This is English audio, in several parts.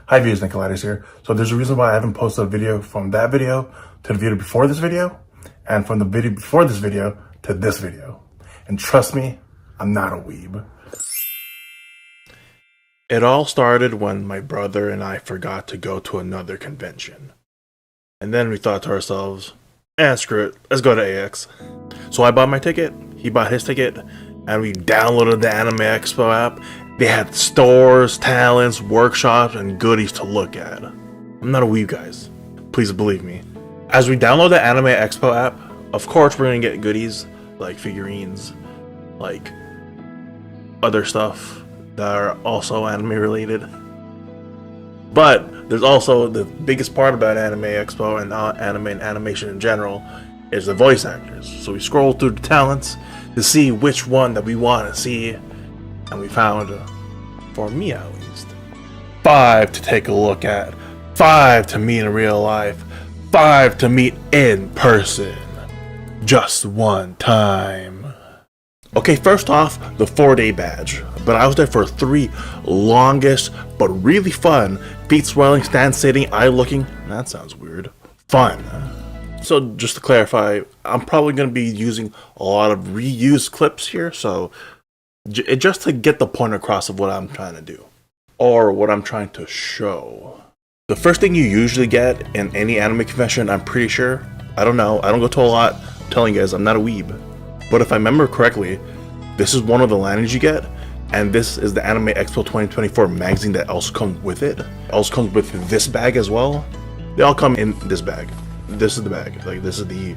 Hi viewers, Nickoliedus here. So there's a reason why I haven't posted a video from that video to the video before this video, and from the video before this video to this video. And trust me, I'm not a weeb. It all started when my brother and I forgot to go to another convention. And then we thought to ourselves, screw it, let's go to AX. So I bought my ticket, he bought his ticket, and we downloaded the Anime Expo app. They had stores, talents, workshops, and goodies to look at. I'm not a weeb, guys. Please believe me. As we download the Anime Expo app, of course we're gonna get goodies like figurines, like other stuff that are also anime related. But there's also the biggest part about Anime Expo and anime and animation in general is the voice actors. So we scroll through the talents to see which one that we want to see. And we found, for me at least, 5 to take a look at, 5 to meet in real life, 5 to meet in person, just one time. Okay, first off, the 4-day badge, but I was there for 3 longest but really fun feet swelling, stand sitting, eye looking, that sounds weird, fun. So just to clarify, I'm probably going to be using a lot of reused clips here, so just to get the point across of what I'm trying to do, or what I'm trying to show. The first thing you usually get in any anime convention, I'm pretty sure, I don't know, I don't go to a lot, I'm telling you guys, I'm not a weeb, but if I remember correctly, this is one of the linings you get, and this is the Anime Expo 2024 magazine that also comes with it. It also comes with this bag as well. They all come in this bag. This is the bag, like this is the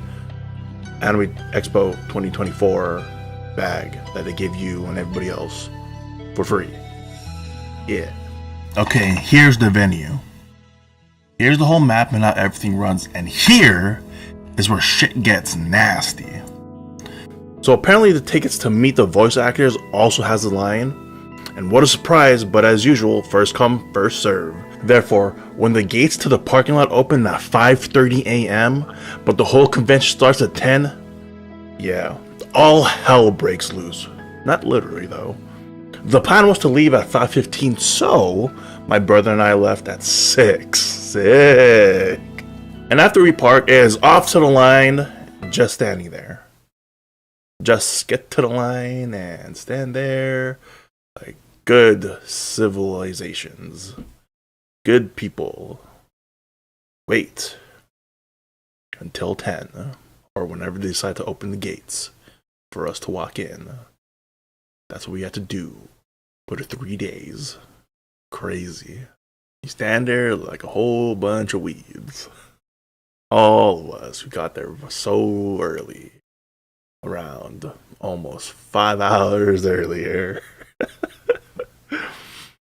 Anime Expo 2024 bag that they give you and everybody else for free. Yeah. Okay, here's the venue. Here's the whole map and how everything runs, and here is where shit gets nasty. So apparently the tickets to meet the voice actors also has a line, and what a surprise, but as usual, first come, first serve. Therefore, when the gates to the parking lot open at 5:30 a.m., but the whole convention starts at 10, yeah, all hell breaks loose. Not literally though. The plan was to leave at 5:15, so my brother and I left at 6. Sick. And after we park, it is off to the line, just standing there. Just get to the line and stand there like good civilizations. Good people. Wait until 10, or whenever they decide to open the gates for us to walk in. That's what we had to do for the 3 days. Crazy. You stand there like a whole bunch of weeds. All of us who got there so early. Around almost 5 hours earlier.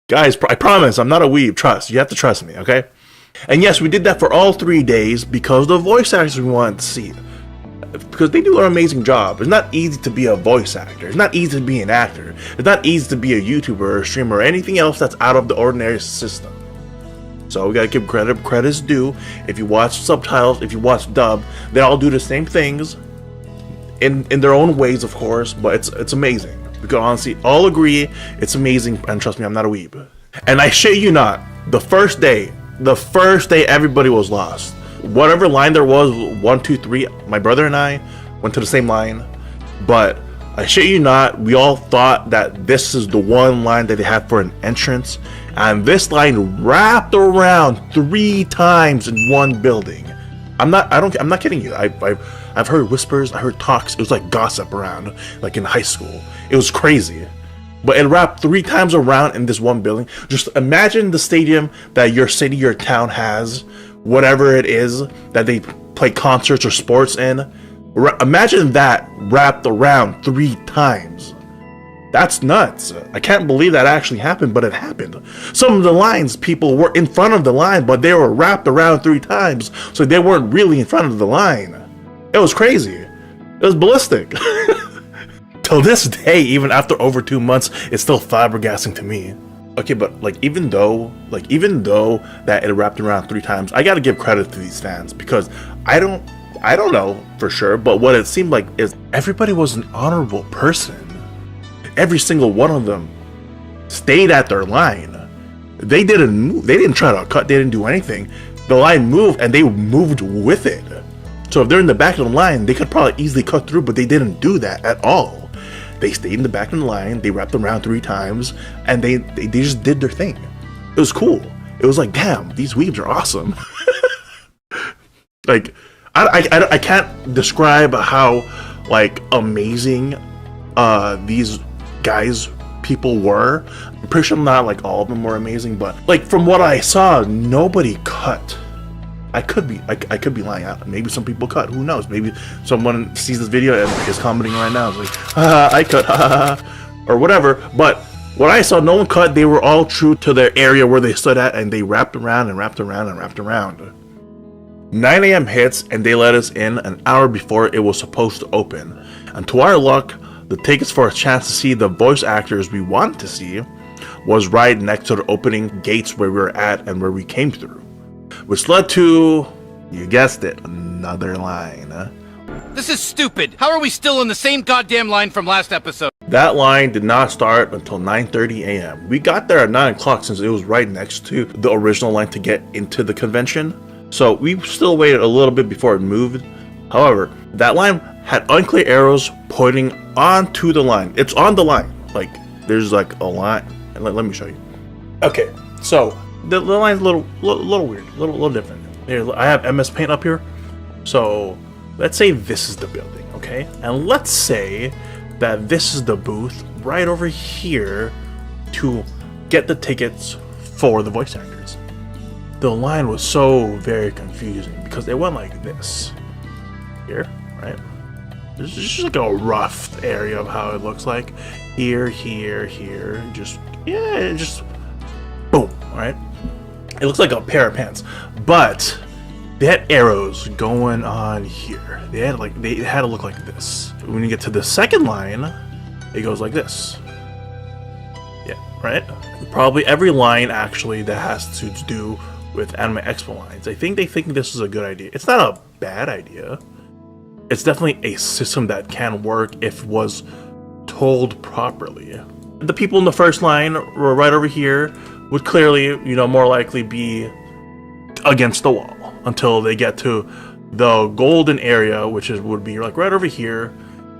Guys, I promise I'm not a weeb. Trust. You have to trust me, okay? And yes, we did that for all 3 days because the voice actors we wanted to see. Because they do an amazing job. It's not easy to be a voice actor. It's not easy to be an actor. It's not easy to be a YouTuber or a streamer or anything else that's out of the ordinary system. So we gotta give credit's due. If you watch subtitles, if you watch dub, they all do the same things. In their own ways, of course, but it's amazing. We can honestly all agree it's amazing, and trust me, I'm not a weeb. And I shit you not, the first day everybody was lost. Whatever line there was, 1, 2, 3, my brother and I went to the same line, but I shit you not, we all thought that this is the one line that they had for an entrance, and this line wrapped around 3 times in one building. I'm not kidding you. I've heard whispers, I heard talks. It was like gossip around, like in high school. It was crazy. But it wrapped 3 times around in this one building. Just imagine the stadium that your city, your town has, whatever it is that they play concerts or sports in. Imagine that wrapped around 3 times. That's nuts. I can't believe that actually happened, but it happened. Some of the lines, people were in front of the line, but they were wrapped around 3 times, so they weren't really in front of the line. It was crazy. It was ballistic. Till this day, even after over 2 months, it's still flabbergasting to me. Okay, but like even though that it wrapped around 3 times, I gotta give credit to these fans because I don't know for sure, but what it seemed like is everybody was an honorable person. Every single one of them stayed at their line. They didn't move. They didn't try to cut. They didn't do anything. The line moved, and they moved with it. So if they're in the back of the line, they could probably easily cut through, but they didn't do that at all. They stayed in the back of the line. They wrapped around 3 times, and they just did their thing. It was cool. It was like, damn, these weebs are awesome. Like, I can't describe how like amazing these guys people were. I'm pretty sure not like all of them were amazing, but like from what I saw, nobody cut. I could be lying out. Maybe some people cut. Who knows? Maybe someone sees this video and is commenting right now. It's like, I cut, or whatever. But what I saw, no one cut. They were all true to their area where they stood at, and they wrapped around and wrapped around and wrapped around. 9 a.m. hits, and they let us in an hour before it was supposed to open. And to our luck, the tickets for a chance to see the voice actors we wanted to see was right next to the opening gates where we were at and where we came through. Which led to, you guessed it, another line. This is stupid. How are we still in the same goddamn line from last episode? That line did not start until 9:30 a.m. We got there at 9 o'clock since it was right next to the original line to get into the convention. So we still waited a little bit before it moved. However, that line had unclear arrows pointing onto the line. It's on the line. Like, there's like a line. And let me show you. Okay, so the line's a little weird, a little different. Here, I have MS Paint up here. So let's say this is the building, okay? And let's say that this is the booth right over here to get the tickets for the voice actors. The line was so very confusing because it went like this. Here, right? This is just like a rough area of how it looks like. Here, just boom, right? It looks like a pair of pants, but they had arrows going on here. They had to look like this. When you get to the second line, it goes like this. Yeah, right? Probably every line actually that has to do with Anime Expo lines. I think they think this is a good idea. It's not a bad idea. It's definitely a system that can work if was told properly. The people in the first line were right over here would clearly, more likely be against the wall until they get to the golden area, which would be like right over here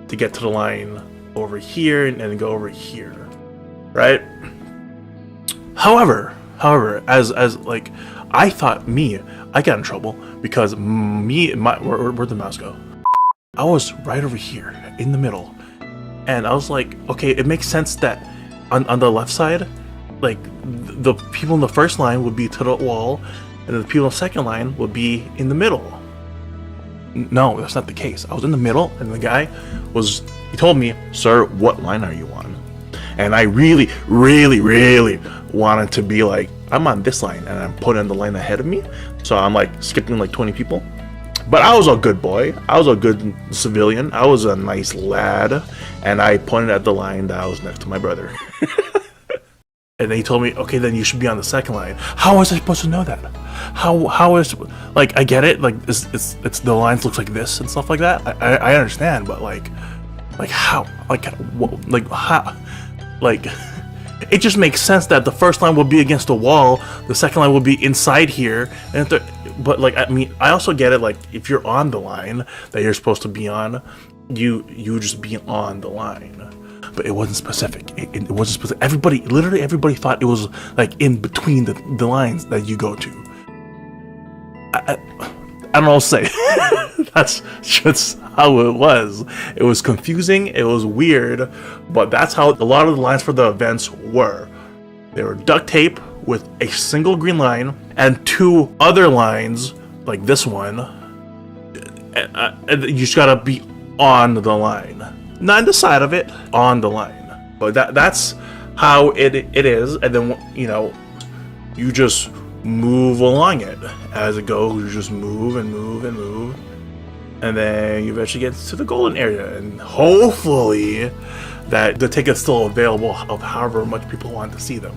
to get to the line over here and then go over here, right? However, as like I thought, I got in trouble because where'd the mouse go? I was right over here in the middle, and I was like, okay, it makes sense that on the left side, like the people in the first line would be to the wall, and the people in the second line would be in the middle. No, that's not the case. I was in the middle, and the guy he told me, "Sir, what line are you on?" And I really, really, really wanted to be like, I'm on this line, and I'm putting on the line ahead of me. So I'm like skipping like 20 people. But I was a good boy. I was a good civilian. I was a nice lad. And I pointed at the line that was next to my brother. And then he told me, okay, then you should be on the second line. How was I supposed to know that? How is, like, I get it. Like, it's the lines looks like this and stuff like that. I understand, but like how? Like, it just makes sense that the first line would be against the wall, the second line would be inside here, and but like, I mean, I also get it. Like, if you're on the line that you're supposed to be on, you just be on the line. But it wasn't specific. It wasn't specific. Literally everybody thought it was like in between the lines that you go to. I don't know what to say. That's just how it was. It was confusing. It was weird. But that's how a lot of the lines for the events were. They were duct tape with a single green line and 2 other lines like this one. And you just gotta be on the line. Not on the side of it, on the line. But that's how it is. And then, you just move along it. As it goes, you just move and move and move. And then you eventually get to the golden area. And hopefully that the ticket's still available of however much people want to see them.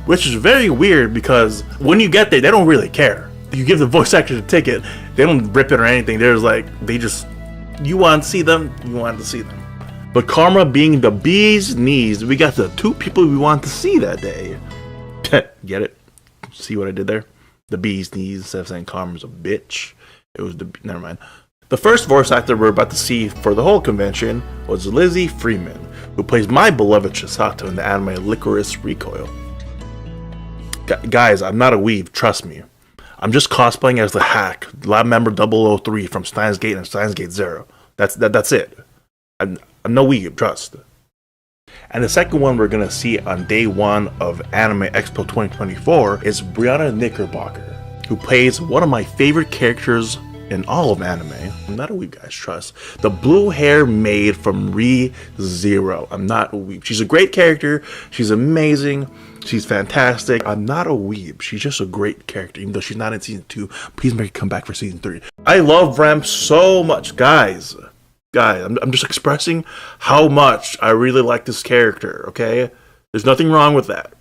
Which is very weird because when you get there, they don't really care. You give the voice actor the ticket, they don't rip it or anything. There's like, you want to see them, you want to see them. But karma being the bee's knees, we got the 2 people we want to see that day. Get it? See what I did there? The bee's knees, instead of saying Karma's a bitch, it was the, never mind. The first voice actor we're about to see for the whole convention was Lizzie Freeman, who plays my beloved Chisato in the anime Licorice Recoil. Guys, I'm not a weeb, trust me. I'm just cosplaying as the hack, lab member 003 from Steins Gate and Steins Gate Zero. That's it. I'm no weeb, trust. And the second one we're gonna see on day one of Anime Expo 2024 is Brianna Knickerbocker, who plays one of my favorite characters in all of anime. I'm not a weeb, guys, trust. The blue hair maid from Re:Zero. I'm not a weeb. She's a great character. She's amazing. She's fantastic. I'm not a weeb. She's just a great character, even though she's not in season 2. Please make her come back for season 3. I love Rem so much, guys. I'm just expressing how much I really like this character, okay? There's nothing wrong with that.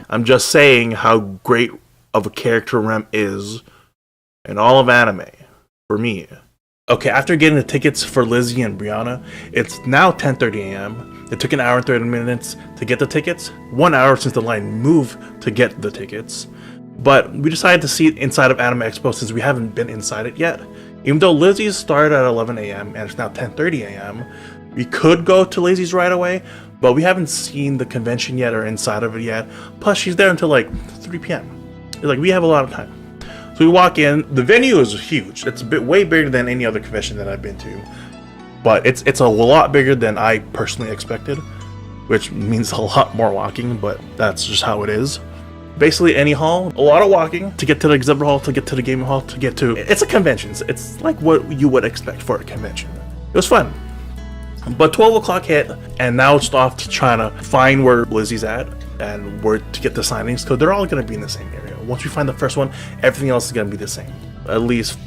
I'm just saying how great of a character Rem is in all of anime, for me. Okay, after getting the tickets for Lizzie and Brianna, it's now 10:30 a.m. It took an hour and 30 minutes to get the tickets. 1 hour since the line moved to get the tickets. But we decided to see it inside of Anime Expo since we haven't been inside it yet. Even though Lizzie's started at 11 a.m. and it's now 10:30 a.m., we could go to Lizzie's right away, but we haven't seen the convention yet or inside of it yet. Plus, she's there until like 3 p.m. Like, we have a lot of time. So we walk in. The venue is huge. It's way bigger than any other convention that I've been to. But it's a lot bigger than I personally expected, which means a lot more walking, but that's just how it is. Basically any hall, a lot of walking to get to the exhibit hall, to get to the gaming hall, to get to... It's a convention. It's like what you would expect for a convention. It was fun. But 12 o'clock hit, and now it's off to trying to find where Lizzie's at and where to get the signings, because they're all going to be in the same area. Once we find the first one, everything else is going to be the same. At least,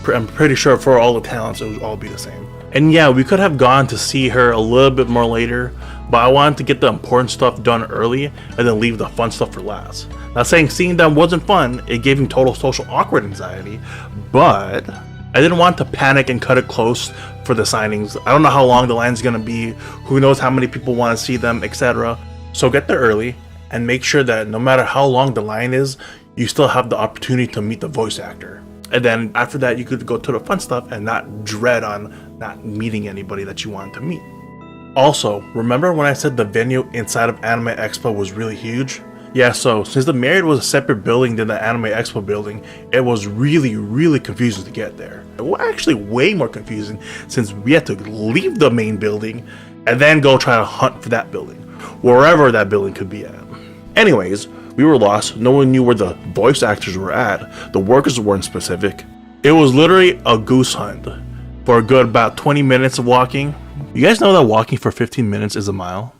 I'm pretty sure for all the talents, it will all be the same. And yeah, we could have gone to see her a little bit more later, but I wanted to get the important stuff done early and then leave the fun stuff for last. Not saying seeing them wasn't fun, it gave me total social awkward anxiety, but I didn't want to panic and cut it close for the signings. I don't know how long the line's gonna be, who knows how many people want to see them, etc. So get there early and make sure that no matter how long the line is, you still have the opportunity to meet the voice actor. And then after that, you could go to the fun stuff and not dread on not meeting anybody that you wanted to meet. Also, remember when I said the venue inside of Anime Expo was really huge? Yeah, so since the Marriott was a separate building than the Anime Expo building, it was really confusing to get there. Well, actually way more confusing since we had to leave the main building and then go try to hunt for that building, wherever that building could be at. Anyways, we were lost. No one knew where the voice actors were at. The workers weren't specific. It was literally a goose hunt for a good about 20 minutes of walking. You guys know that walking for 15 minutes is a mile?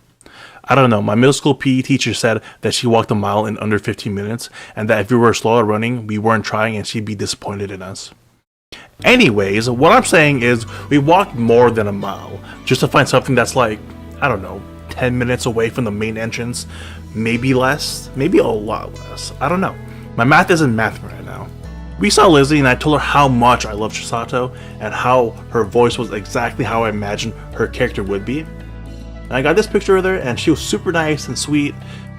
I don't know. My middle school PE teacher said that she walked a mile in under 15 minutes and that if we were slow at running, we weren't trying and she'd be disappointed in us. Anyways, what I'm saying is we walked more than a mile just to find something that's like, I don't know, 10 minutes away from the main entrance. Maybe less, maybe a lot less. I don't know. My math isn't math right now. We saw Lizzie and I told her how much I love Chisato and how her voice was exactly how I imagined her character would be. And I got this picture of her and she was super nice and sweet.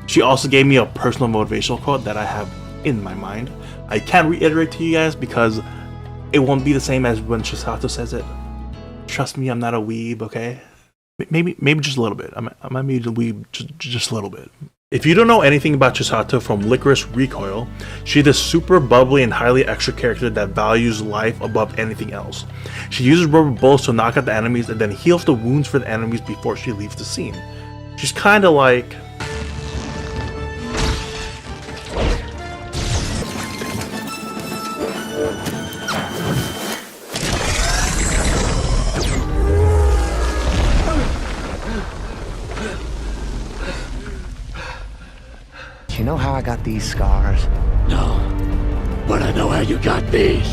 She also gave me a personal motivational quote that I have in my mind. I can't reiterate to you guys because it won't be the same as when Chisato says it. Trust me, I'm not a weeb, okay? Maybe just a little bit. I might be a weeb just a little bit. If you don't know anything about Chisato from Licorice Recoil, she's this super bubbly and highly extra character that values life above anything else. She uses rubber bullets to knock out the enemies and then heals the wounds for the enemies before she leaves the scene. She's kinda like... You know how I got these scars? No, but I know how you got these.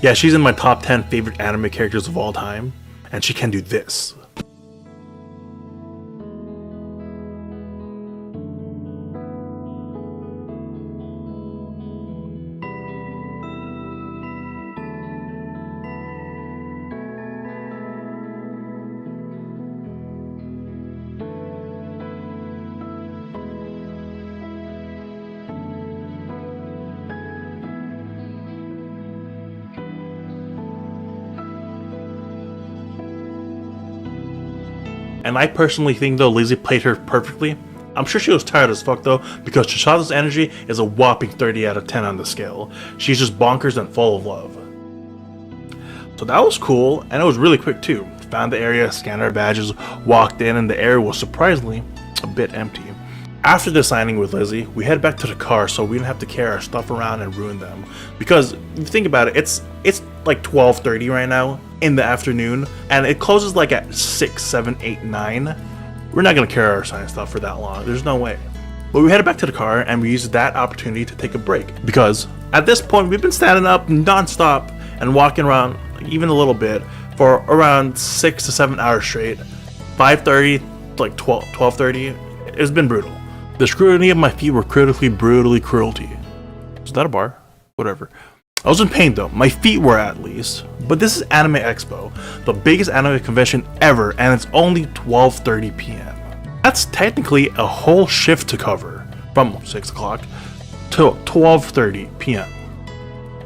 Yeah, she's in my top 10 favorite anime characters of all time, and she can do this. And I personally think though Lizzie played her perfectly. I'm sure she was tired as fuck though, because Shashada's energy is a whopping 30 out of 10 on the scale. She's just bonkers and full of love. So that was cool, and it was really quick too. Found the area, scanned our badges, walked in, and the area was surprisingly a bit empty. After the signing with Lizzie, we head back to the car so we didn't have to carry our stuff around and ruin them. Because, if you think about it, it's like 12:30 right now in the afternoon, and it closes like at 6, 7, 8, 9. We're not going to carry our signed stuff for that long. There's no way. But we headed back to the car, and we used that opportunity to take a break. Because, at this point, we've been standing up non-stop and walking around even a little bit for around 6 to 7 hours straight. 5:30, like 12:30. It's been brutal. The scrutiny of my feet were brutally cruelty. Is that a bar? Whatever. I was in pain though. My feet were at least. But this is Anime Expo, the biggest anime convention ever, and it's only 12:30 p.m. That's technically a whole shift to cover, from 6 o'clock to 12:30 p.m.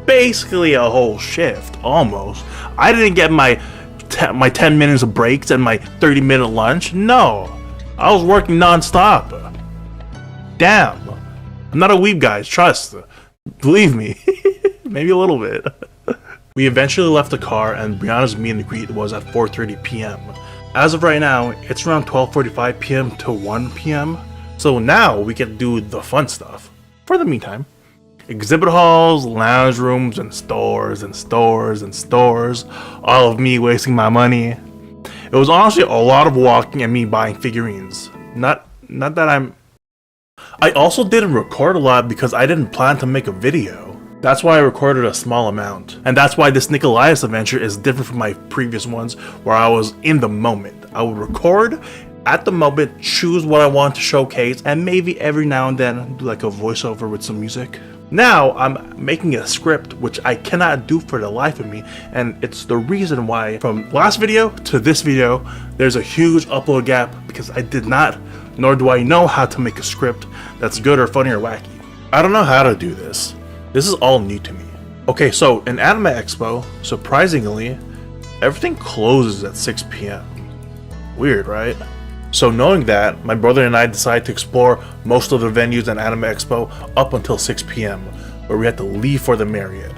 Basically a whole shift, almost. I didn't get my 10 minutes of breaks and my 30-minute lunch. No, I was working non-stop. Damn, I'm not a weeb, guys, trust. Believe me. Maybe a little bit. We eventually left the car, and Brianna's meet and greet was at 4:30 p.m. As of right now, it's around 12:45 p.m. to 1 p.m. So now we get to do the fun stuff. For the meantime, exhibit halls, lounge rooms, and stores and stores and stores. All of me wasting my money. It was honestly a lot of walking and me buying figurines. Not that I also didn't record a lot because I didn't plan to make a video. That's why I recorded a small amount. And that's why this Nickoliedus adventure is different from my previous ones where I was in the moment. I would record at the moment, choose what I want to showcase, and maybe every now and then do like a voiceover with some music. Now I'm making a script which I cannot do for the life of me, and it's the reason why from last video to this video there's a huge upload gap, because I did not, nor do I know how to make a script that's good or funny or wacky. I don't know how to do this. This is all new to me. Okay, so in Anime Expo, surprisingly, everything closes at 6 p.m. Weird, right? So knowing that, my brother and I decided to explore most of the venues at Anime Expo up until 6 p.m. where we had to leave for the Marriott.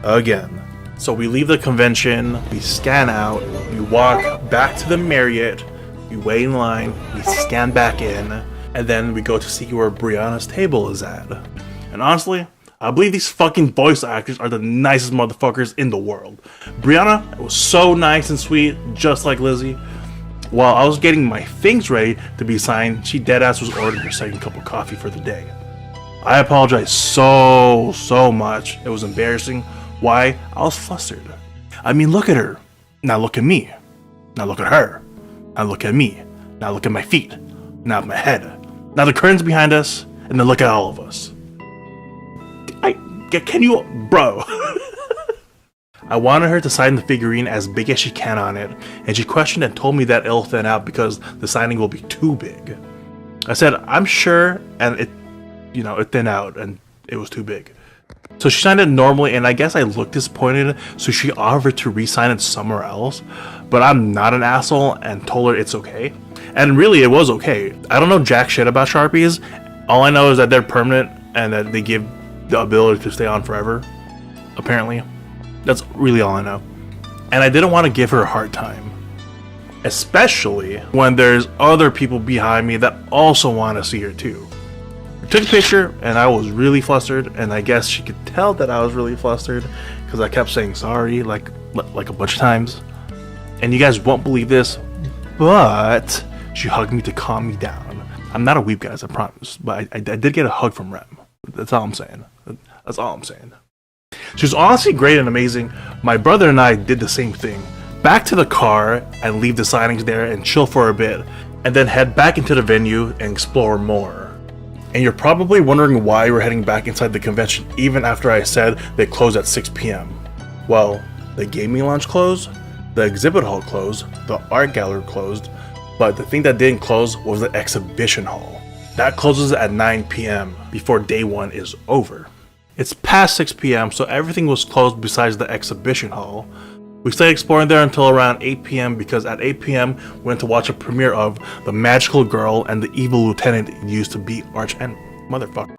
Again. So we leave the convention, we scan out, we walk back to the Marriott, we wait in line, we scan back in, and then we go to see where Brianna's table is at. And honestly, I believe these fucking voice actors are the nicest motherfuckers in the world. Brianna was so nice and sweet, just like Lizzie. While I was getting my things ready to be signed, she deadass was ordering her second cup of coffee for the day. I apologize so much. It was embarrassing. Why? I was flustered. I mean, look at her. Now look at me. Now look at her. Now look at me. Now look at my feet. Now at my head. Now the curtains behind us, and then look at all of us. Can you, bro? I wanted her to sign the figurine as big as she can on it, and she questioned and told me that it'll thin out because the signing will be too big. I said, I'm sure, and it thinned out, and it was too big. So she signed it normally, and I guess I looked disappointed, so she offered to re-sign it somewhere else, but I'm not an asshole and told her it's okay. And really, it was okay. I don't know jack shit about Sharpies. All I know is that they're permanent, and that they give the ability to stay on forever, apparently. That's really all I know. And I didn't want to give her a hard time, especially when there's other people behind me that also want to see her too. We took a picture, and I was really flustered, and I guess she could tell that I was really flustered because I kept saying sorry like a bunch of times. And you guys won't believe this, but she hugged me to calm me down. I'm not a weeb, guys, I promise, but I did get a hug from Rem. That's all I'm saying. That's all I'm saying. She was honestly great and amazing. My brother and I did the same thing. Back to the car and leave the signings there and chill for a bit, and then head back into the venue and explore more. And you're probably wondering why we're heading back inside the convention even after I said they closed at 6 p.m. Well, the gaming lounge closed, the exhibit hall closed, the art gallery closed, but the thing that didn't close was the exhibition hall. That closes at 9 p.m. before day one is over. It's past 6 p.m. so everything was closed besides the exhibition hall, We stayed exploring there until around 8 p.m. because at 8 p.m. we went to watch a premiere of The Magical Girl and the Evil Lieutenant used to be motherfucker.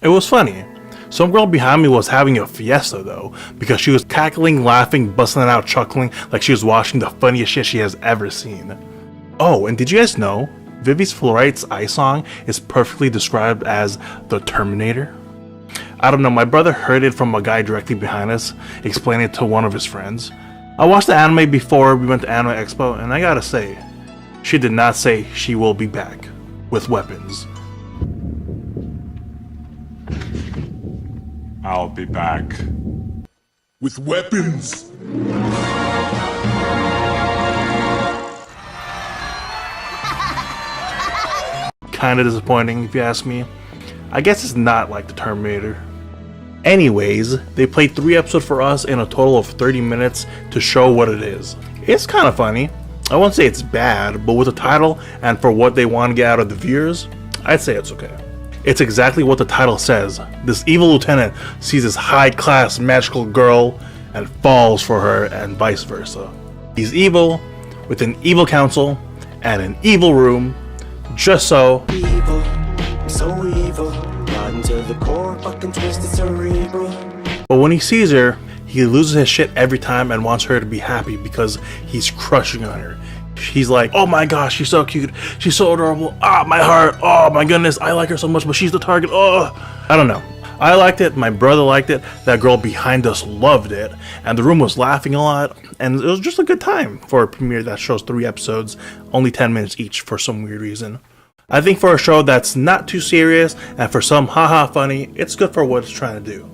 It was funny. Some girl behind me was having a fiesta though, because she was cackling, laughing, busting it out, chuckling like she was watching the funniest shit she has ever seen. Oh, and did you guys know Vivi's Fluorite's Eye song is perfectly described as the Terminator? I don't know, my brother heard it from a guy directly behind us, explaining it to one of his friends. I watched the anime before we went to Anime Expo, and I gotta say, she did not say she will be back with weapons. I'll be back. With weapons! Kinda disappointing if you ask me. I guess it's not like the Terminator. Anyways, they played 3 episodes for us in a total of 30 minutes to show what it is. It's kinda funny. I won't say it's bad, but with the title and for what they want to get out of the viewers, I'd say it's okay. It's exactly what the title says. This evil lieutenant sees this high-class magical girl and falls for her and vice versa. He's evil, with an evil council and an evil room, just so Evil, so evil, rotten to the core, fucking twisted cerebral. But when he sees her, he loses his shit every time and wants her to be happy because he's crushing on her. He's like, oh my gosh, she's so cute, she's so adorable, my heart, oh my goodness, I like her so much, but she's the target, I don't know. I liked it, my brother liked it, that girl behind us loved it, and the room was laughing a lot, and it was just a good time for a premiere that shows 3 episodes, only 10 minutes each for some weird reason. I think for a show that's not too serious, and for some haha funny, it's good for what it's trying to do.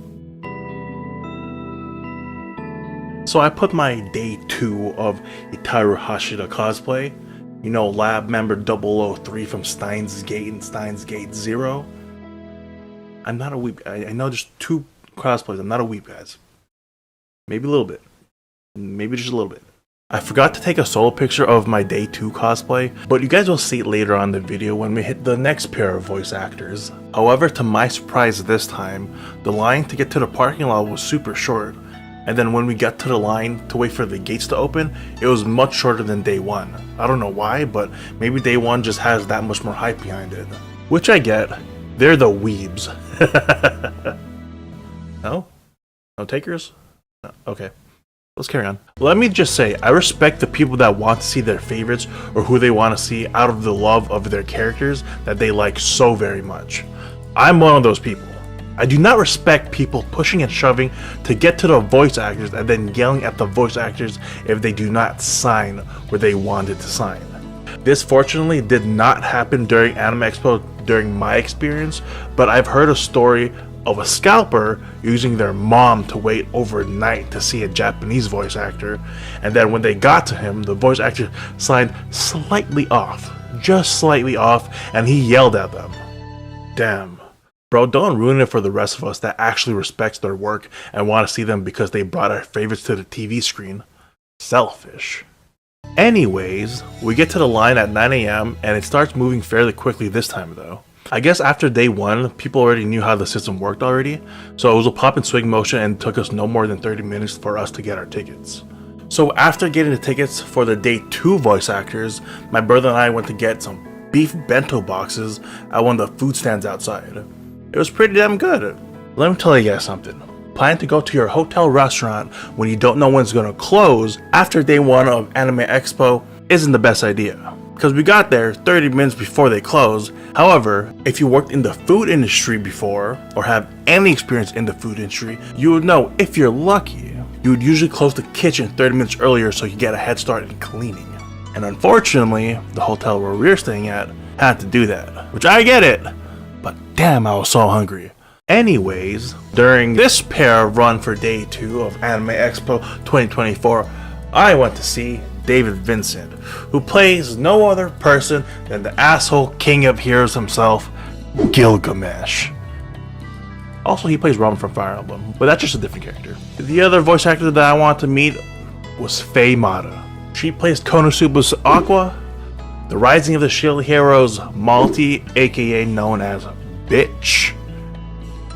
So I put my day 2 of Itaru Hashida cosplay, you know, lab member 003 from Steins Gate and Steins Gate 0. I'm not a weeb. I know there's 2 cosplays. I'm not a weeb, guys. Maybe a little bit. Maybe just a little bit. I forgot to take a solo picture of my day 2 cosplay, but you guys will see it later on in the video when we hit the next pair of voice actors. However, to my surprise this time, the line to get to the parking lot was super short. And then when we got to the line to wait for the gates to open, it was much shorter than day 1. I don't know why, but maybe day 1 just has that much more hype behind it. Which I get. They're the weebs. No? No takers? No. Okay. Let's carry on. Let me just say, I respect the people that want to see their favorites or who they want to see out of the love of their characters that they like so very much. I'm one of those people. I do not respect people pushing and shoving to get to the voice actors and then yelling at the voice actors if they do not sign where they wanted to sign. This fortunately did not happen during Anime Expo during my experience, but I've heard a story of a scalper using their mom to wait overnight to see a Japanese voice actor, and then when they got to him, the voice actor signed slightly off, just slightly off, and he yelled at them. Damn. Bro, don't ruin it for the rest of us that actually respects their work and want to see them because they brought our favorites to the TV screen. Selfish. Anyways, we get to the line at 9 AM and it starts moving fairly quickly this time though. I guess after day 1, people already knew how the system worked already, so it was a pop and swing motion and it took us no more than 30 minutes for us to get our tickets. So after getting the tickets for the day 2 voice actors, my brother and I went to get some beef bento boxes at one of the food stands outside. It was pretty damn good. Let me tell you guys something. Plan to go to your hotel restaurant when you don't know when it's going to close after day 1 of Anime Expo isn't the best idea. Because we got there 30 minutes before they closed. However, if you worked in the food industry before, or have any experience in the food industry, you would know if you're lucky, you would usually close the kitchen 30 minutes earlier so you get a head start in cleaning. And unfortunately, the hotel where we were staying at had to do that. Which I get it, but damn, I was so hungry. Anyways, during this pair run for day 2 of Anime Expo 2024, I went to see David Vincent, who plays no other person than the asshole king of heroes himself, Gilgamesh. Also, he plays Robin from Fire Emblem, but that's just a different character. The other voice actor that I wanted to meet was Faye Mata. She plays Konosuba's Aqua, the Rising of the Shield Heroes Malty, aka known as Bitch.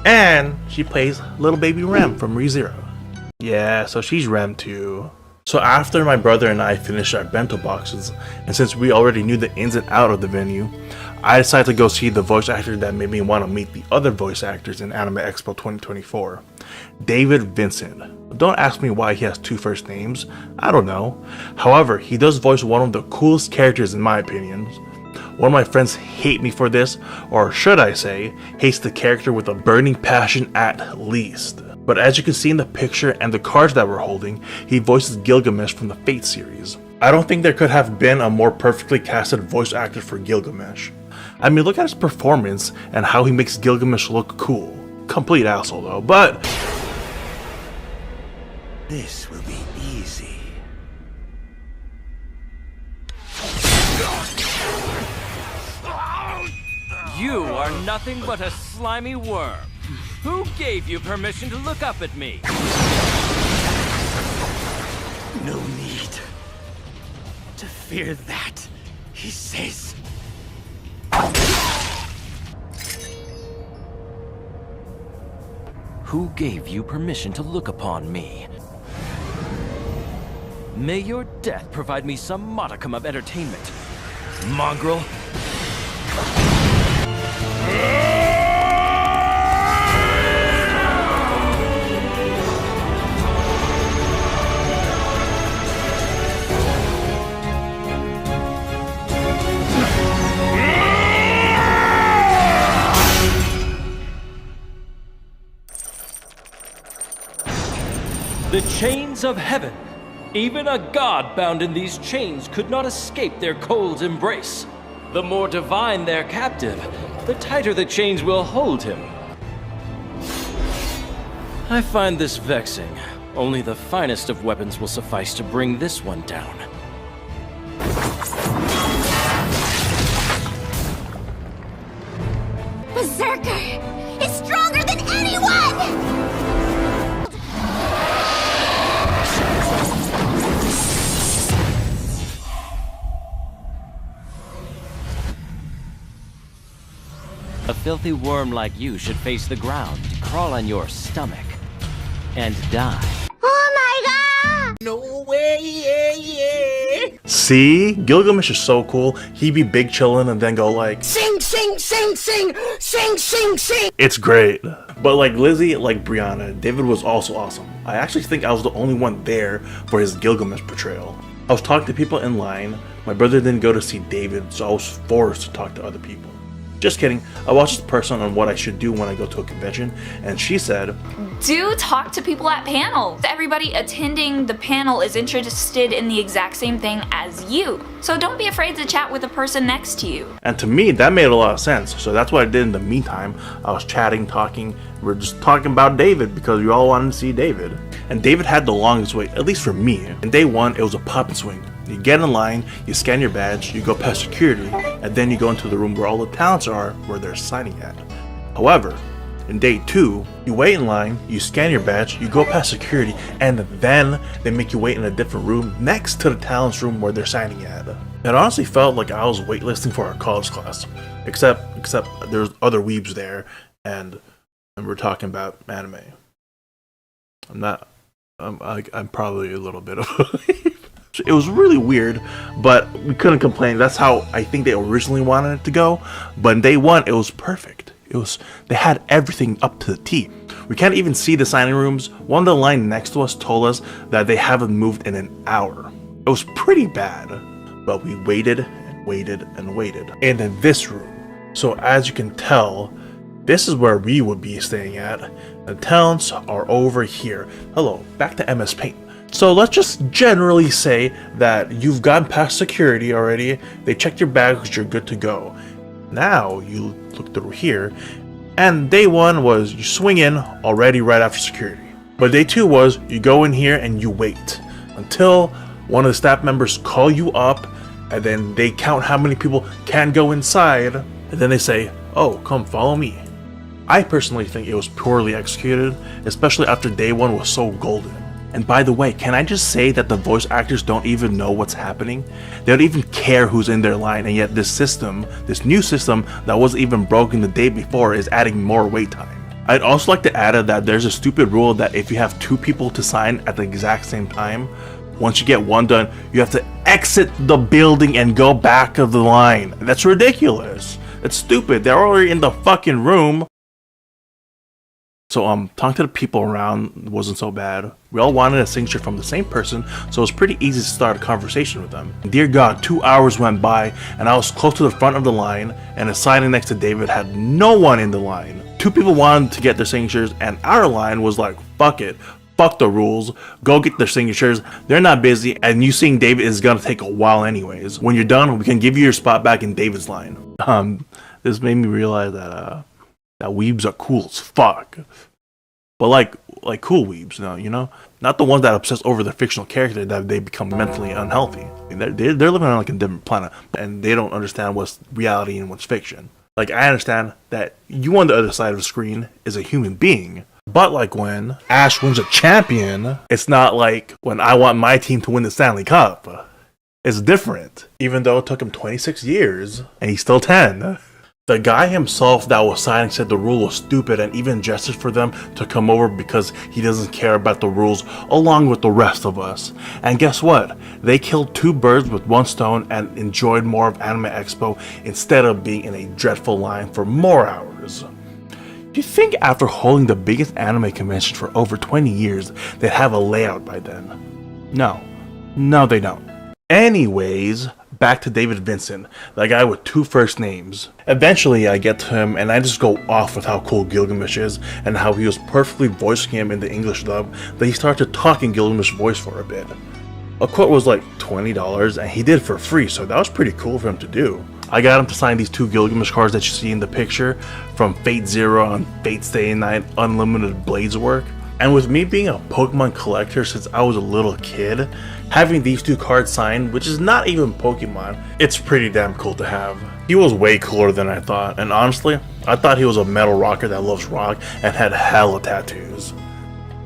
And she plays little baby Rem from ReZero. Yeah, so she's Rem too. So after my brother and I finished our bento boxes, and since we already knew the ins and out of the venue, I decided to go see the voice actor that made me want to meet the other voice actors in Anime Expo 2024, David Vincent. Don't ask me why he has two first names, I don't know. However, he does voice one of the coolest characters in my opinion. One of my friends hate me for this, or should I say, hates the character with a burning passion at least. But as you can see in the picture and the cards that we're holding, he voices Gilgamesh from the Fate series. I don't think there could have been a more perfectly casted voice actor for Gilgamesh. I mean, look at his performance and how he makes Gilgamesh look cool. Complete asshole though, but This will be easy. You are nothing but a slimy worm. Who gave you permission to look up at me? No need to fear that, he says. Who gave you permission to look upon me? May your death provide me some modicum of entertainment, mongrel. The chains of heaven. Even a god bound in these chains could not escape their cold embrace. The more divine their captive, the tighter the chains will hold him. I find this vexing. Only the finest of weapons will suffice to bring this one down. Berserker is stronger than anyone! A filthy worm like you should face the ground, crawl on your stomach, and die. Oh my god! No way, see? Gilgamesh is so cool. He'd be big chillin' and then go like, Sing, sing, sing, sing, sing, sing, sing. it's great. But like Lizzie, like Brianna, David was also awesome. I actually think I was the only one there for his Gilgamesh portrayal. I was talking to people in line. My brother didn't go to see David, so I was forced to talk to other people. Just kidding. I watched this person on what I should do when I go to a convention, and she said, do talk to people at panels. Everybody attending the panel is interested in the exact same thing as you. So don't be afraid to chat with the person next to you. and to me, that made a lot of sense. So that's what I did in the meantime. I was chatting, talking. We're just talking about David because we all wanted to see David. And David had the longest wait, at least for me. And day one, it was a pop and swing. You get in line, you scan your badge, you go past security, and then you go into the room where all the talents are, where they're signing at. However, in day two, you wait in line, you scan your badge, you go past security, and then they make you wait in a different room next to the talents room where they're signing at. It honestly felt like I was waitlisting for a college class, except there's other weebs there, and we're talking about anime. I'm probably a little bit of a weeb. It was really weird, but we couldn't complain. That's how I think they originally wanted it to go. But in day one, it was perfect. They had everything up to the T. We can't even see the signing rooms. One of the line next to us told us that they haven't moved in an hour. It was pretty bad, but we waited and waited and waited. And in this room, so as you can tell, this is where we would be staying at. The talents are over here. Hello, back to MS Paint. So let's just generally say that you've gotten past security already. They checked your bags, you're good to go. Now you look through here, and day one was you swing in already right after security. But day two was you go in here and you wait until one of the staff members call you up, and then they count how many people can go inside, and then they say, oh, come follow me. I personally think it was poorly executed, especially after day one was so golden. And by the way, can I just say that the voice actors don't even know what's happening? They don't even care who's in their line, and yet this new system that wasn't even broken the day before is adding more wait time. I'd also like to add that there's a stupid rule that if you have two people to sign at the exact same time, Once you get one done, you have to exit the building and go back of the line. That's ridiculous. It's stupid. They're already in the fucking room. So talking to the people around wasn't so bad. We all wanted a signature from the same person, so it was pretty easy to start a conversation with them. And dear God, 2 hours went by, and I was close to the front of the line, and the signing next to David had no one in the line. 2 people wanted to get their signatures, and our line was like, fuck it. Fuck the rules. Go get their signatures. They're not busy, and you seeing David is gonna take a while anyways. When you're done, we can give you your spot back in David's line. This made me realize that weebs are cool as fuck. But like cool weebs, you know? Not the ones that obsess over the fictional character that they become mentally unhealthy. They're living on like a different planet, and they don't understand what's reality and what's fiction. Like, I understand that you on the other side of the screen is a human being. But like when Ash wins a champion, it's not like when I want my team to win the Stanley Cup. It's different. Even though it took him 26 years, and he's still 10. The guy himself that was signing said the rule was stupid and even gestured for them to come over because he doesn't care about the rules along with the rest of us. And guess what? They killed 2 birds with 1 stone and enjoyed more of Anime Expo instead of being in a dreadful line for more hours. Do you think after holding the biggest anime convention for over 20 years, they'd have a layout by then? No. No, they don't. Anyways, back to David Vincent, the guy with 2 first names. Eventually, I get to him and I just go off with how cool Gilgamesh is and how he was perfectly voicing him in the English dub, that he started talking Gilgamesh voice for a bit. A quote was like $20 and he did it for free, so that was pretty cool for him to do. I got him to sign these 2 Gilgamesh cards that you see in the picture from Fate Zero and Fate Stay Night Unlimited Blades work. And with me being a Pokemon collector since I was a little kid, having these 2 cards signed, which is not even Pokemon, it's pretty damn cool to have. He was way cooler than I thought, and honestly, I thought he was a metal rocker that loves rock and had hella tattoos.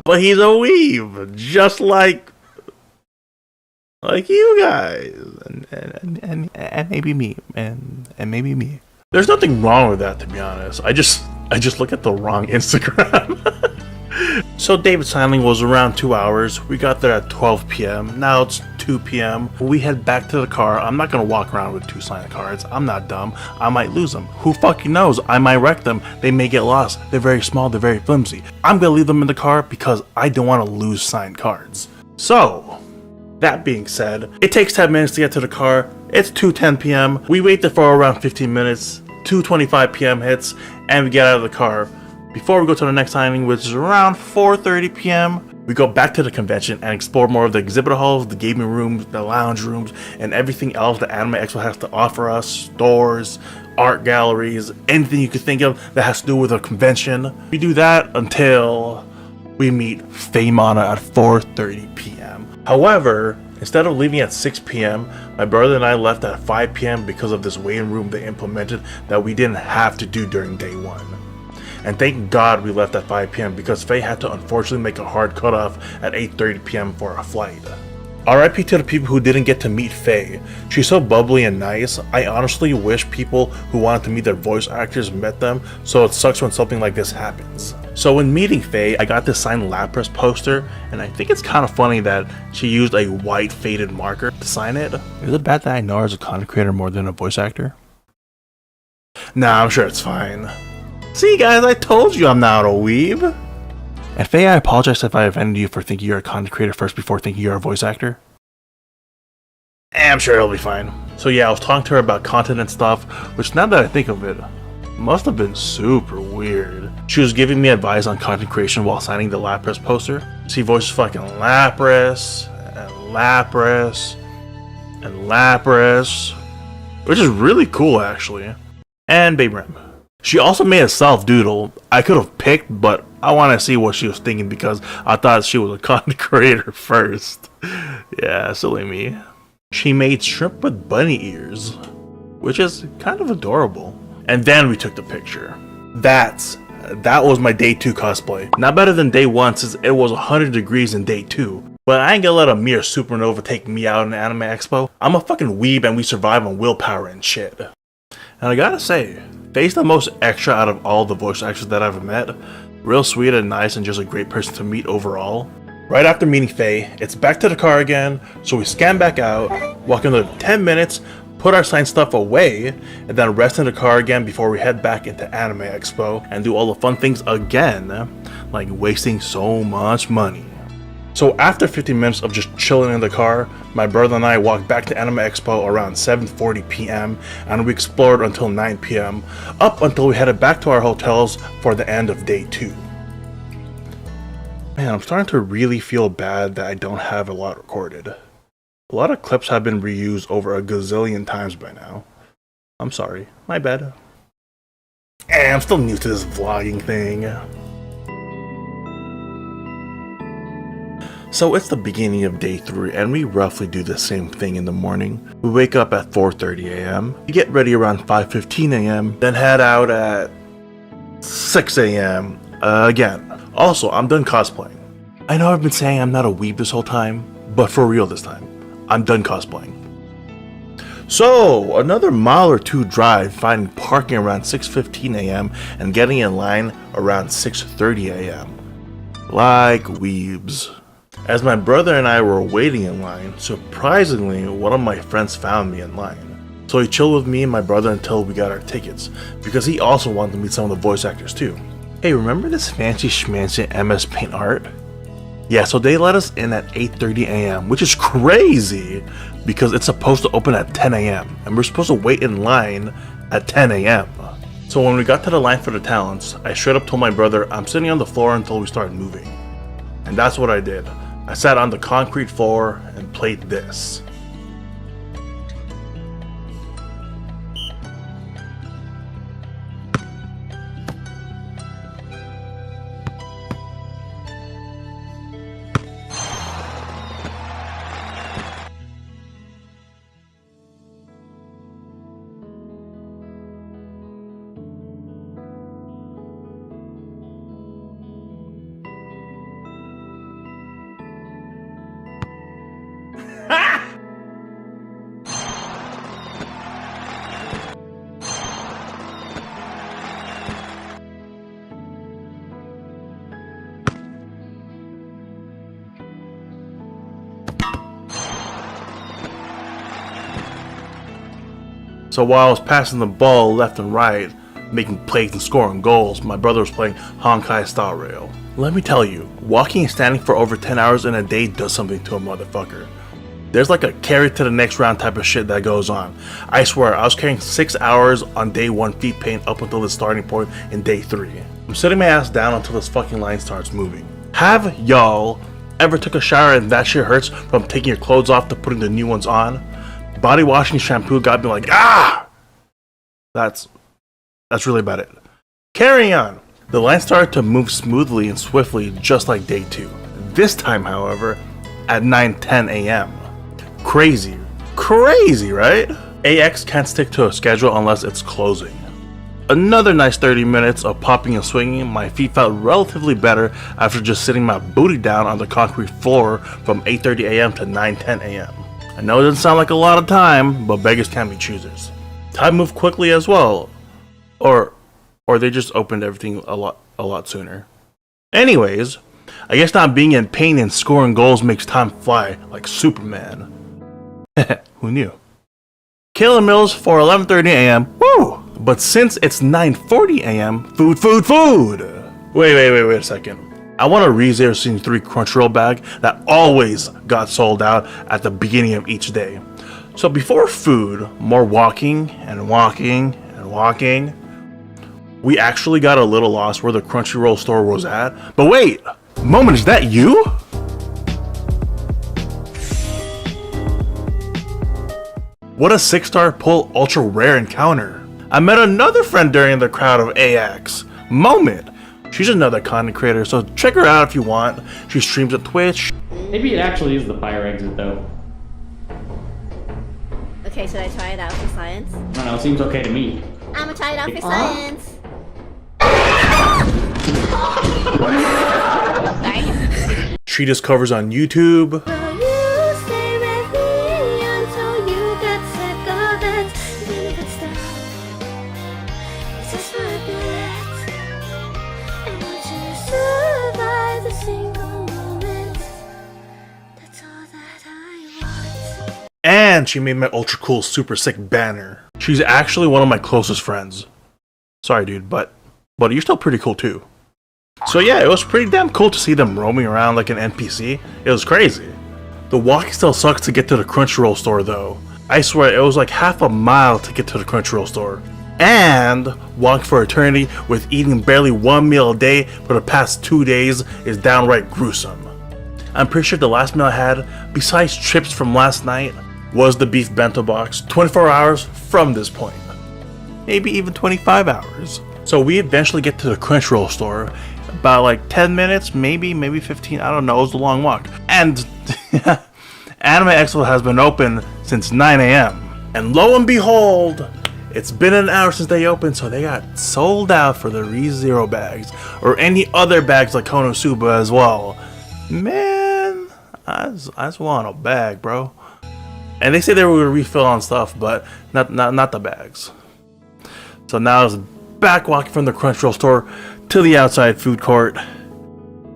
But he's a weeb, just like you guys, and maybe me, and maybe me. There's nothing wrong with that, to be honest. I just look at the wrong Instagram. So David's signing was around 2 hours. We got there at 12 p.m. Now it's 2 p.m. We head back to the car. I'm not gonna walk around with 2 signed cards. I'm not dumb. I might lose them. Who fucking knows? I might wreck them. They may get lost. They're very small. They're very flimsy. I'm gonna leave them in the car because I don't want to lose signed cards. So, that being said, it takes 10 minutes to get to the car. It's 2:10 p.m. We wait there for around 15 minutes. 2:25 p.m. hits, and we get out of the car. Before we go to the next signing, which is around 4:30 p.m., we go back to the convention and explore more of the exhibit halls, the gaming rooms, the lounge rooms, and everything else that Anime Expo has to offer us. Stores, art galleries, anything you could think of that has to do with a convention. We do that until we meet Faemana at 4:30 p.m. However, instead of leaving at 6 p.m., my brother and I left at 5 p.m. because of this waiting room they implemented that we didn't have to do during day 1. And thank God we left at 5 p.m. because Faye had to unfortunately make a hard cutoff at 8:30 p.m. for our flight. RIP to the people who didn't get to meet Faye. She's so bubbly and nice. I honestly wish people who wanted to meet their voice actors met them, so it sucks when something like this happens. So when meeting Faye, I got this signed Lapras poster, and I think it's kind of funny that she used a white faded marker to sign it. Is it bad that I know her as a content creator more than a voice actor? Nah, I'm sure it's fine. See guys, I told you I'm not a weeb. And Faye, I apologize if I offended you for thinking you're a content creator first before thinking you're a voice actor. I'm sure it'll be fine. So yeah, I was talking to her about content and stuff, which now that I think of it, must have been super weird. She was giving me advice on content creation while signing the Lapras poster. She voices fucking Lapras, and Lapras, and Lapras, which is really cool actually. And Babe Ram. She also made a self-doodle. I could have picked, but I want to see what she was thinking because I thought she was a content creator first. Yeah, silly me. She made shrimp with bunny ears, which is kind of adorable. And then we took the picture. That was my day 2 cosplay. Not better than day 1 since it was 100 degrees in day 2. But I ain't gonna let a mere supernova take me out in Anime Expo. I'm a fucking weeb and we survive on willpower and shit. And I gotta say, Faye's the most extra out of all the voice actors that I've met. Real sweet and nice and just a great person to meet overall. Right after meeting Faye, it's back to the car again, so we scan back out, walk another 10 minutes, put our signed stuff away, and then rest in the car again before we head back into Anime Expo and do all the fun things again, like wasting so much money. So after 15 minutes of just chilling in the car, my brother and I walked back to Anime Expo around 7:40 p.m. and we explored until 9 p.m. up until we headed back to our hotels for the end of day 2. Man, I'm starting to really feel bad that I don't have a lot recorded. A lot of clips have been reused over a gazillion times by now. I'm sorry, my bad. And I'm still new to this vlogging thing. So it's the beginning of day 3 and we roughly do the same thing in the morning. We wake up at 4:30 a.m. We get ready around 5:15 a.m. Then head out at 6 a.m. Again. Also, I'm done cosplaying. I know I've been saying I'm not a weeb this whole time, but for real this time, I'm done cosplaying. So, another mile or two drive, finding parking around 6:15 a.m. and getting in line around 6:30 a.m. Like weebs. As my brother and I were waiting in line, surprisingly, one of my friends found me in line. So he chilled with me and my brother until we got our tickets, because he also wanted to meet some of the voice actors too. Hey, remember this fancy schmancy MS Paint art? Yeah, so they let us in at 8:30 a.m., which is crazy, because it's supposed to open at 10 a.m., and we're supposed to wait in line at 10 a.m. So when we got to the line for the talents, I straight up told my brother I'm sitting on the floor until we start moving. And that's what I did. I sat on the concrete floor and played this. So while I was passing the ball left and right, making plays and scoring goals, my brother was playing Honkai Star Rail. Let me tell you, walking and standing for over 10 hours in a day does something to a motherfucker. There's like a carry to the next round type of shit that goes on. I swear, I was carrying 6 hours on day 1 feet paint up until the starting point in day 3. I'm sitting my ass down until this fucking line starts moving. Have y'all ever took a shower and that shit hurts from taking your clothes off to putting the new ones on? Body washing shampoo got me like, ah! That's really about it. Carrying on. The line started to move smoothly and swiftly just like day 2. This time, however, at 9:10 a.m. Crazy, right? AX can't stick to a schedule unless it's closing. Another nice 30 minutes of popping and swinging. My feet felt relatively better after just sitting my booty down on the concrete floor from 8:30 a.m. to 9:10 a.m. I know it doesn't sound like a lot of time, but beggars can't be choosers. Time moved quickly as well. Or they just opened everything a lot sooner. Anyways, I guess not being in pain and scoring goals makes time fly like Superman. Who knew? Killing Mills for 11:30 a.m. Woo! But since it's 9:40 a.m., food! Wait a second. I want a Re-Zero Season 3 Crunchyroll bag that always got sold out at the beginning of each day. So before food, more walking. We actually got a little lost where the Crunchyroll store was at. But wait! Moment, is that you? What a 6-star pull ultra rare encounter. I met another friend during the crowd of AX. Moment. She's another content creator, so check her out if you want. She streams at Twitch. Maybe it actually is the fire exit though. Okay, should I try it out for science? I don't know, it seems okay to me. I'm gonna try it out for science. Sorry. She does covers on YouTube. And she made my ultra cool super sick banner. She's actually one of my closest friends. Sorry dude, but you're still pretty cool too. So yeah, it was pretty damn cool to see them roaming around like an NPC. It was crazy. The walking still sucks to get to the Crunchyroll store though. I swear it was like half a mile to get to the Crunchyroll store. And walking for eternity with eating barely one meal a day for the past 2 days is downright gruesome. I'm pretty sure the last meal I had, besides chips from last night, was the beef bento box 24 hours from this point. Maybe even 25 hours. So we eventually get to the Crunchyroll store, about like 10 minutes, maybe 15, I don't know, it was a long walk. And Anime Expo has been open since 9 a.m. And lo and behold, it's been an hour since they opened, so they got sold out for the ReZero bags, or any other bags like Konosuba as well. Man, I just want a bag, bro. And they say they were going to refill on stuff, but not the bags. So now I was back walking from the Crunchyroll store to the outside food court.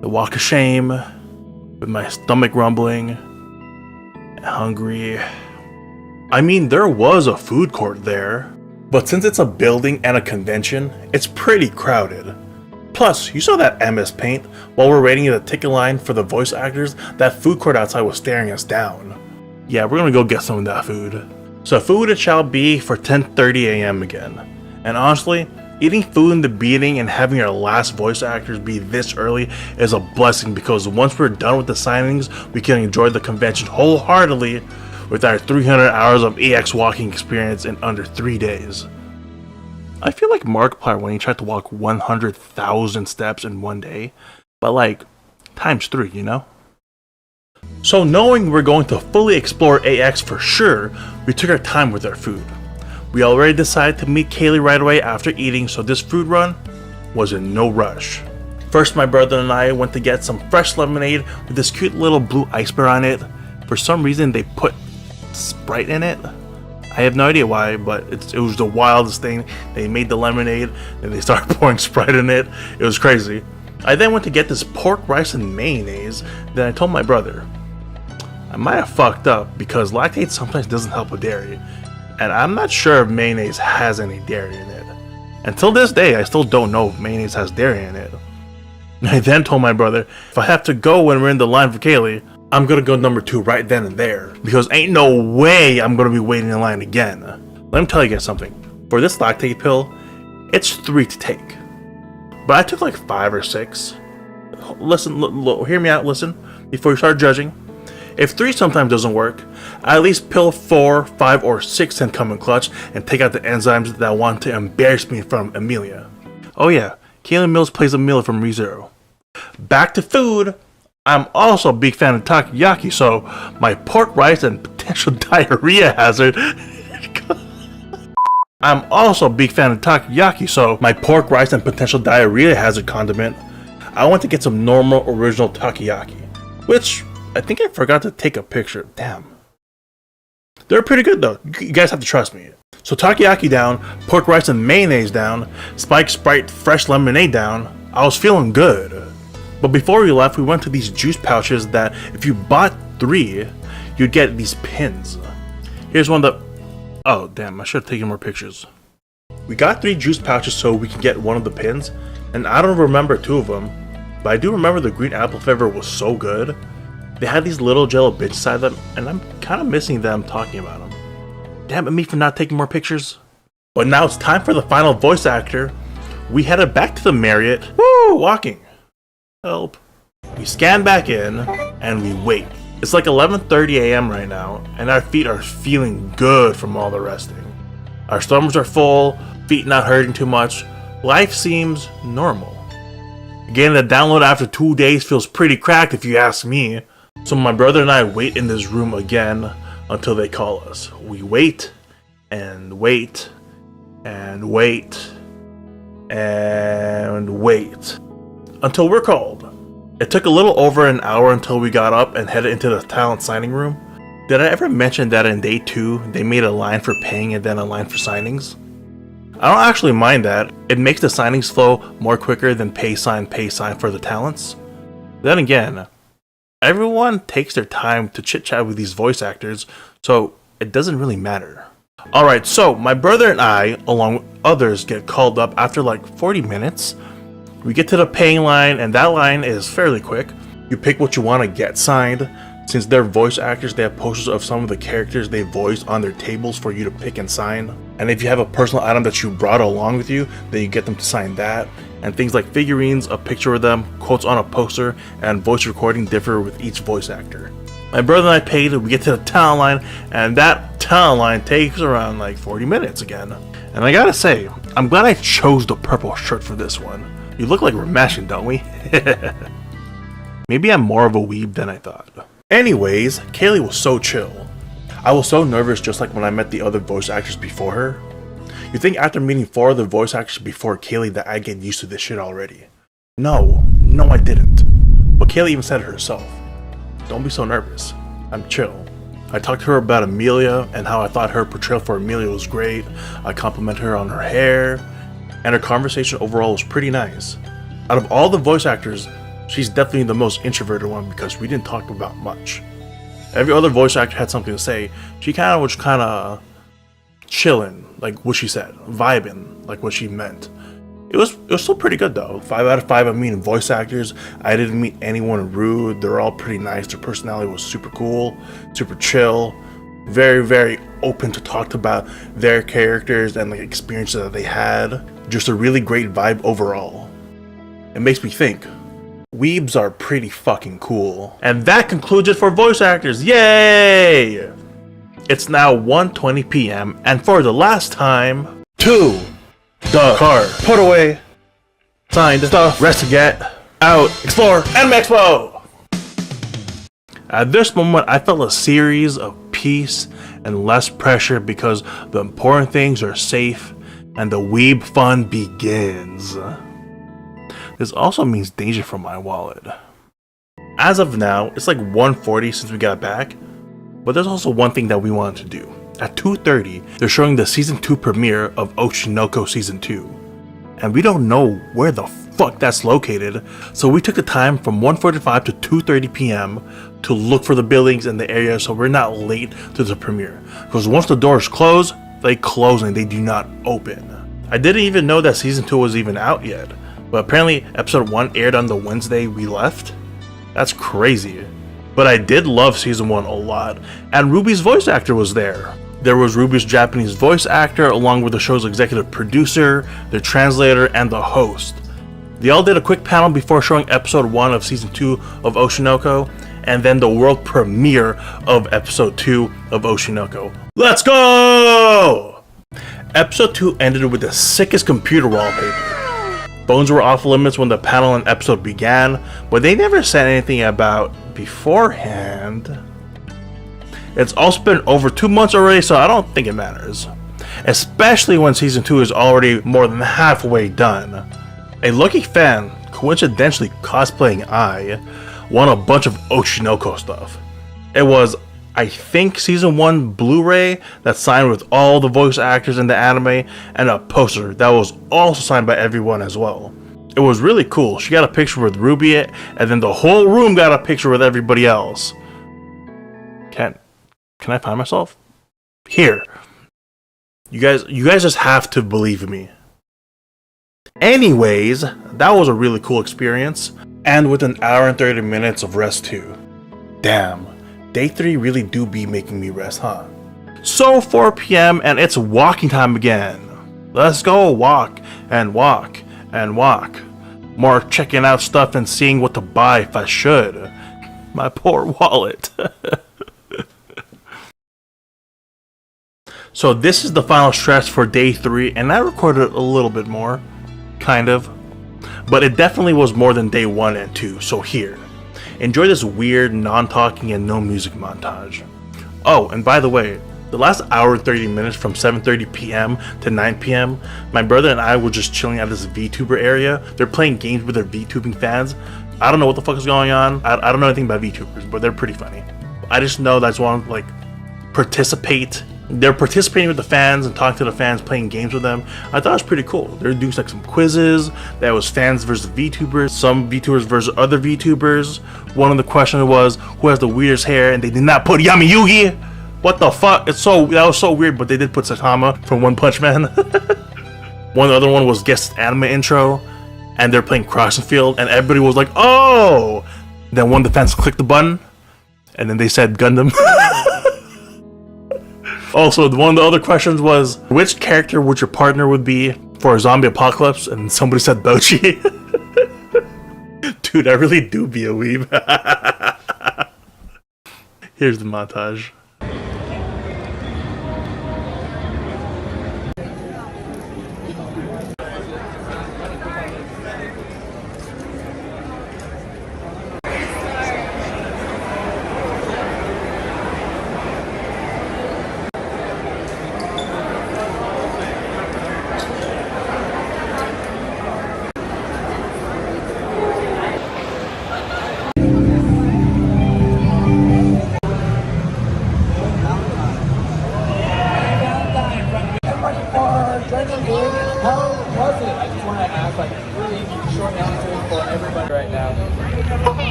The walk of shame, with my stomach rumbling, and hungry. I mean, there was a food court there, but since it's a building and a convention, it's pretty crowded. Plus, you saw that MS Paint while we're waiting in the ticket line for the voice actors. That food court outside was staring us down. Yeah, we're gonna go get some of that food. So food it shall be for 10:30 a.m. again. And honestly, eating food in the beginning and having our last voice actors be this early is a blessing, because once we're done with the signings, we can enjoy the convention wholeheartedly with our 300 hours of AX walking experience in under 3 days. I feel like Markiplier when he tried to walk 100,000 steps in 1 day, but like times 3, you know? So knowing we're going to fully explore AX for sure, we took our time with our food. We already decided to meet Kaylee right away after eating, so this food run was in no rush. First, my brother and I went to get some fresh lemonade with this cute little blue ice bear on it. For some reason they put Sprite in it. I have no idea why, but it was the wildest thing. They made the lemonade and they started pouring Sprite in it. It was crazy. I then went to get this pork rice and mayonnaise. Then I told my brother, I might have fucked up because lactate sometimes doesn't help with dairy. And I'm not sure if mayonnaise has any dairy in it. Until this day, I still don't know if mayonnaise has dairy in it. I then told my brother, if I have to go when we're in the line for Kaylee, I'm gonna go number 2 right then and there, because ain't no way I'm gonna be waiting in line again. Let me tell you guys something. For this lactate pill, it's 3 to take. But I took like 5 or 6. Listen, hear me out, listen, before you start judging. If 3 sometimes doesn't work, at least pill 4, 5, or 6 can come in clutch and take out the enzymes that want to embarrass me in front of Amelia. Oh yeah, Kaylee Mills plays Amelia from ReZero. Back to food. I'm also a big fan of takoyaki, so my pork rice and potential diarrhea hazard. I'm also a big fan of takoyaki, so my pork rice and potential diarrhea hazard condiment. I want to get some normal original takoyaki, which I think I forgot to take a picture. Damn. They're pretty good though. You guys have to trust me. So takoyaki down, pork rice and mayonnaise down, spiked Sprite fresh lemonade down. I was feeling good. But before we left, we went to these juice pouches that if you bought 3, you'd get these pins. Here's one that... Oh, damn, I should have taken more pictures. We got 3 juice pouches so we can get one of the pins, and I don't remember 2 of them, but I do remember the green apple flavor was so good. They had these little jello bits inside them, and I'm kind of missing them talking about them. Damn it me for not taking more pictures. But now it's time for the final voice actor. We headed back to the Marriott. Woo! Walking. Help. We scan back in, and we wait. It's like 11:30 a.m. right now, and our feet are feeling good from all the resting. Our stomachs are full, feet not hurting too much. Life seems normal. Getting the download after 2 days feels pretty cracked if you ask me. So my brother and I wait in this room again until they call us. We wait, and wait, and wait, and wait. Until we're called. It took a little over an hour until we got up and headed into the talent signing room. Did I ever mention that in day 2, they made a line for paying and then a line for signings? I don't actually mind that. It makes the signings flow more quicker than pay sign for the talents. Then again, everyone takes their time to chit chat with these voice actors, so it doesn't really matter. Alright, so my brother and I, along with others, get called up after like 40 minutes. We get to the paying line, and that line is fairly quick. You pick what you want to get signed. Since they're voice actors, they have posters of some of the characters they voiced on their tables for you to pick and sign. And if you have a personal item that you brought along with you, then you get them to sign that. And things like figurines, a picture of them, quotes on a poster, and voice recording differ with each voice actor. My brother and I paid, we get to the talent line, and that talent line takes around like 40 minutes again. And I gotta say, I'm glad I chose the purple shirt for this one. You look like we're mashing, don't we? Maybe I'm more of a weeb than I thought. Anyways, Kaylee was so chill. I was so nervous just like when I met the other voice actors before her. You think after meeting 4 other voice actors before Kaylee that I'd get used to this shit already. No I didn't. But Kaylee even said it herself. Don't be so nervous. I'm chill. I talked to her about Amelia and how I thought her portrayal for Amelia was great. I complimented her on her hair, and her conversation overall was pretty nice. Out of all the voice actors, she's definitely the most introverted one because we didn't talk about much. Every other voice actor had something to say. She was kind of chilling, like what she said, vibing, like what she meant. It was still pretty good though. 5 out of 5 of meeting voice actors. I didn't meet anyone rude. They're all pretty nice. Their personality was super cool, super chill, very, very open to talk about their characters and like experiences that they had. Just a really great vibe overall. It makes me think, weebs are pretty fucking cool. And that concludes it for voice actors. Yay! It's now 1:20 p.m. and for the last time, to the car, put away, signed, stuff, rest to get, out, explore, Anime Expo! At this moment, I felt a series of peace and less pressure because the important things are safe and the weeb fun begins. This also means danger for my wallet. As of now, it's like 1:40 since we got back, but there's also one thing that we wanted to do. At 2:30, they're showing the Season 2 premiere of Oshinoko Season 2. And we don't know where the fuck that's located, so we took the time from 1:45 to 2:30 p.m. to look for the buildings in the area so we're not late to the premiere. Because once the doors close, they close and they do not open. I didn't even know that Season 2 was even out yet, but apparently Episode 1 aired on the Wednesday we left. That's crazy. But I did love Season 1 a lot, and Ruby's voice actor was there. There was Ruby's Japanese voice actor, along with the show's executive producer, the translator, and the host. They all did a quick panel before showing Episode 1 of Season 2 of Oshinoko, and then the world premiere of Episode 2 of Oshinoko. Let's go! Episode 2 ended with the sickest computer wallpaper. Phones were off limits when the panel and episode began, but they never said anything about beforehand. It's also been over 2 months already, so I don't think it matters. Especially when Season 2 is already more than halfway done. A lucky fan, coincidentally cosplaying I, won a bunch of Oshinoko stuff. It was, I think, Season 1 Blu-ray that's signed with all the voice actors in the anime, and a poster that was also signed by everyone as well. It was really cool. She got a picture with Ruby, and then the whole room got a picture with everybody else. Can I find myself? Here. You guys just have to believe in me. Anyways, that was a really cool experience, and with an hour and 30 minutes of rest too. Damn, day 3 really do be making me rest, huh? So 4 p.m. and it's walking time again. Let's go walk and walk and walk. More checking out stuff and seeing what to buy if I should. My poor wallet. So this is the final stretch for day 3, and I recorded a little bit more, kind of, but it definitely was more than day 1 and 2, so here. Enjoy this weird, non-talking and no music montage. Oh, and by the way, the last hour and 30 minutes from 7:30 p.m. to 9 p.m., my brother and I were just chilling at this VTuber area. They're playing games with their VTubing fans. I don't know what the fuck is going on. I don't know anything about VTubers, but they're pretty funny. I just know that I just want to, like, participate. They're participating with the fans and talking to the fans, playing games with them. I thought it was pretty cool. They're doing like some quizzes. That was fans versus VTubers, some VTubers versus other VTubers. One of the questions was, who has the weirdest hair? And they did not put Yami Yugi. What the fuck? That was so weird, but they did put Saitama from One Punch Man. One other one was guest anime intro, and they're playing Crossing Field, and everybody was like, "Oh!" Then one of the fans clicked the button, and then they said Gundam. Also, one of the other questions was, which character would your partner would be for a zombie apocalypse? And somebody said Bochi. Dude, I really do be a weeb. Here's the montage.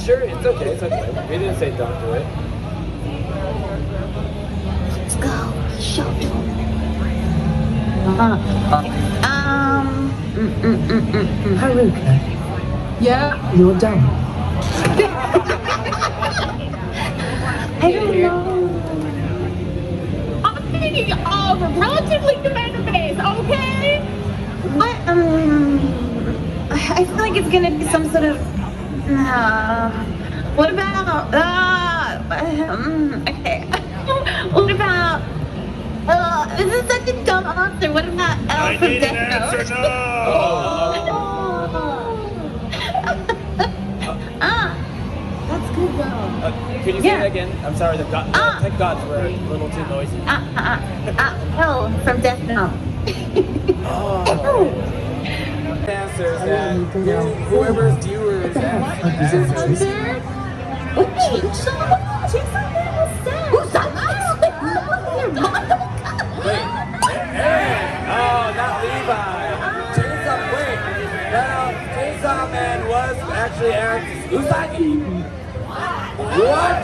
Sure, it's okay, it's okay. We didn't say don't do it. Let's go. Show them. Haruka. Yeah, you're done. I don't know. I'm thinking of a relatively new base, okay? I feel like it's gonna be some sort of. What about? Okay. What about? This is such a dumb answer. What about L from Death Note? That's good though. Can you say that again? I'm sorry, the tech gods were a little too noisy. L from Death Note. Answers that whoever's viewers answers. What Chainsaw Man was sad. Who's that? Wait. Hey. Oh, not Levi. Chainsaw Man was actually Eric's Usagi. What?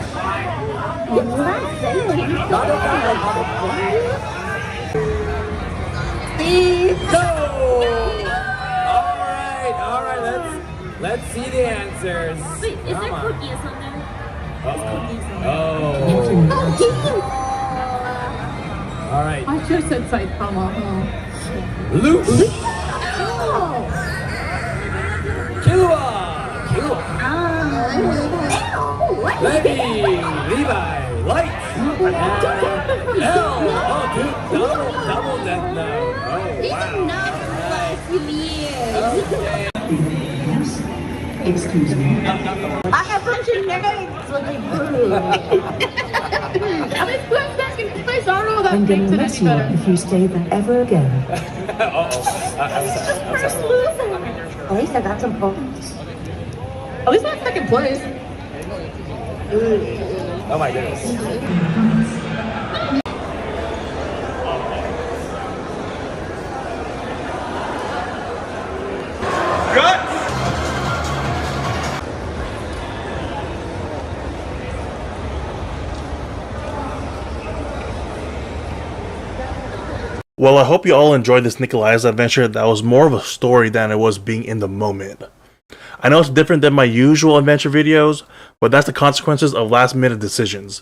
No! Alright, let's see the answers. Wait, is there cookies on there? Oh. Alright. I should have said Saitama. Luke! Killua! Levi! Light! L! Oh, dude, double death note. Oh, wow. Excuse me. I have a bunch of nerds looking rude. At least put second place. I don't know that I'm gonna makes it miss any you better. if you stay there ever again. At least I got some points. At least I'm second place. Oh my goodness. Well, I hope you all enjoyed this Nickoliedus adventure that was more of a story than it was being in the moment. I know it's different than my usual adventure videos, but that's the consequences of last minute decisions.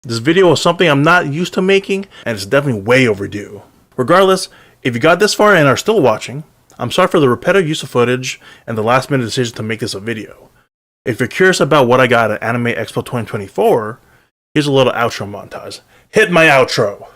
This video was something I'm not used to making, and it's definitely way overdue. Regardless, if you got this far and are still watching, I'm sorry for the repetitive use of footage and the last minute decision to make this a video. If you're curious about what I got at Anime Expo 2024, here's a little outro montage. Hit my outro!